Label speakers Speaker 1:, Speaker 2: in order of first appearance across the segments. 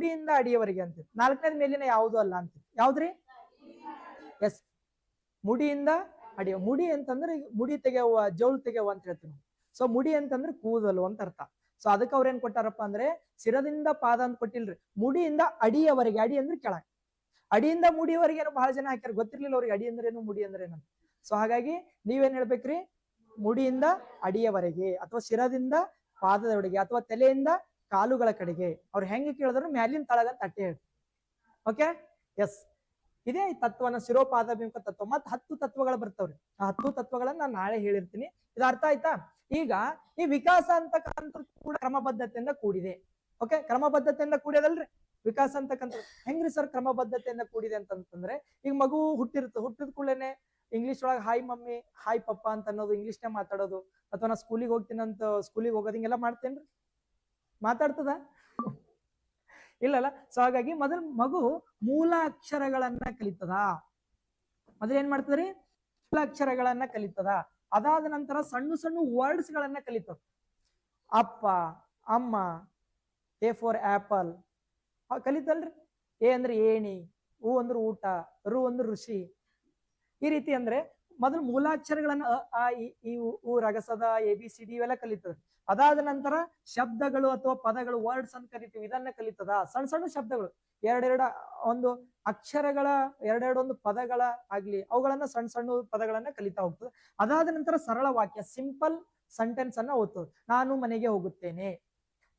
Speaker 1: ಮುಡಿಯಿಂದ ಅಡಿಯವರೆಗೆ ಅಂತ. ನಾಲ್ಕನೇದ್ ಮೇಲಿನ ಯಾವುದು ಅಲ್ಲ ಅಂತ. ಯಾವ್ದ್ರಿ? ಎಸ್, ಮುಡಿಯಿಂದ ಅಡಿಯ. ಮುಡಿ ಅಂತಂದ್ರೆ ಮುಡಿ ತೆಗೆಯುವ, ಜೌಲ್ ತೆಗೆಯುವ ಅಂತ ಹೇಳ್ತೀವಿ. ಸೊ ಮುಡಿ ಅಂತಂದ್ರೆ ಕೂದಲು ಅಂತ ಅರ್ಥ. ಸೊ ಅದಕ್ಕೆ ಅವ್ರ ಏನ್ ಕೊಟ್ಟಾರಪ್ಪ ಅಂದ್ರೆ ಶಿರದಿಂದ ಪಾದ ಅಂತ ಕೊಟ್ಟಿಲ್ರಿ, ಮುಡಿಯಿಂದ ಅಡಿಯವರೆಗೆ. ಅಡಿ ಅಂದ್ರೆ ಕೆಳಗೆ, ಅಡಿಯಿಂದ ಮುಡಿಯವರೆಗೆ ಏನೋ ಬಹಳ ಜನ ಹಾಕ್ಯಾರ, ಗೊತ್ತಿರ್ಲಿಲ್ಲ ಅವ್ರಿಗೆ ಅಡಿ ಅಂದ್ರೆ ಏನು ಮುಡಿ ಅಂದ್ರೆ ಏನಂತ. ಸೊ ಹಾಗಾಗಿ ನೀವೇನ್ ಹೇಳ್ಬೇಕ್ರಿ? ಮುಡಿಯಿಂದ ಅಡಿಯವರೆಗೆ, ಅಥವಾ ಶಿರದಿಂದ ಪಾದದವರೆಗೆ, ಅಥವಾ ತಲೆಯಿಂದ ಕಾಲುಗಳ ಕಡೆಗೆ. ಅವ್ರು ಹೆಂಗೆ ಕೇಳಿದ್ರು ಮ್ಯಾಲಿನ ತಳಗ ತಟ್ಟೆ ಹೇಳಿ. ಓಕೆ, ಎಸ್, ಇದೇ ತತ್ವನ ಶಿರೋಪಾದಾಭಿಮುಖ ತತ್ವ. ಮತ್ 10 ತತ್ವಗಳು ಬರ್ತಾವ್ರಿ. ಆ 10 ತತ್ವಗಳನ್ನ ನಾನು ನಾಳೆ ಹೇಳಿರ್ತೀನಿ. ಇದು ಅರ್ಥ ಆಯ್ತಾ? ಈಗ ಈ ವಿಕಾಸ ಅಂತಕ್ಕಂಥ ಕೂಡ ಕ್ರಮಬದ್ಧತೆಯಿಂದ ಕೂಡಿದೆ. ಓಕೆ, ಕ್ರಮಬದ್ಧತೆಯಿಂದ ಕೂಡಿದಲ್ರಿ ವಿಕಾಸ ಅಂತಕ್ಕಂಥ. ಹೆಂಗ್ರಿ ಸರ್ ಕ್ರಮಬದ್ಧತೆಯಿಂದ ಕೂಡಿದೆ ಅಂತಂದ್ರೆ, ಈಗ ಮಗು ಹುಟ್ಟಿದ ಕೂಡಲೇನೆ ಇಂಗ್ಲಿಷ್ ಒಳಗೆ ಹಾಯ್ ಮಮ್ಮಿ, ಹಾಯ್ ಪಪ್ಪ ಅಂತ ಅನ್ನೋದು, ಇಂಗ್ಲಿಷ್ನೇ ಮಾತಾಡೋದು, ಅಥವಾ ನಾ ಸ್ಕೂಲಿಗೆ ಹೋಗ್ತೀನಂತ ಸ್ಕೂಲಿಗೆ ಹೋಗೋದು, ಹಿಂಗೆಲ್ಲ ಮಾಡ್ತೇನ್ರಿ? ಮಾತಾಡ್ತದ? ಇಲ್ಲಲ್ಲ. ಸೊ ಹಾಗಾಗಿ ಮೊದಲು ಮಗು ಮೂಲ ಅಕ್ಷರಗಳನ್ನ ಕಲಿತದ. ಮೊದಲು ಏನ್ ಮಾಡ್ತದ್ರಿ? ಮೂಲ ಅಕ್ಷರಗಳನ್ನ ಕಲಿತದ. ಅದಾದ ನಂತರ ಸಣ್ಣ ಸಣ್ಣ ವರ್ಡ್ಸ್ ಗಳನ್ನ ಕಲಿತದ. ಅಪ್ಪ, ಅಮ್ಮ, ಎ ಫಾರ್ ಆಪಲ್ ಕಲಿತಲ್ರಿ. ಎ ಅಂದ್ರೆ ಏಣಿ, ಹೂ ಅಂದ್ರೆ ಊಟ, ರು ಅಂದ್ರೆ ಋಷಿ. ಈ ರೀತಿ ಅಂದ್ರೆ ಮೊದಲು ಮೂಲಾಕ್ಷರಗಳನ್ನ ಅ ಇ ಈ ಉ ರಗಸದ ABCD ಇವೆಲ್ಲ ಕಲಿತದ. ಅದಾದ ನಂತರ ಶಬ್ದಗಳು ಅಥವಾ ಪದಗಳು, ವರ್ಡ್ಸ್ ಅಂತ ಕರಿತೀವಿ, ಇದನ್ನ ಕಲಿತದ. ಸಣ್ಣ ಸಣ್ಣ ಶಬ್ದಗಳು, ಎರಡೆರಡು ಒಂದು ಅಕ್ಷರಗಳ, ಎರಡೆರಡು ಪದಗಳ ಆಗ್ಲಿ, ಅವುಗಳನ್ನ ಸಣ್ಣ ಸಣ್ಣ ಪದಗಳನ್ನ ಕಲಿತಾ ಹೋಗ್ತದೆ. ಅದಾದ ನಂತರ ಸರಳ ವಾಕ್ಯ, ಸಿಂಪಲ್ ಸೆಂಟೆನ್ಸ್ ಅನ್ನ ಓದ್ತದೆ. ನಾನು ಮನೆಗೆ ಹೋಗುತ್ತೇನೆ,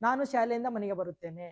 Speaker 1: ನಾನು ಶಾಲೆಯಿಂದ ಮನೆಗೆ ಬರುತ್ತೇನೆ,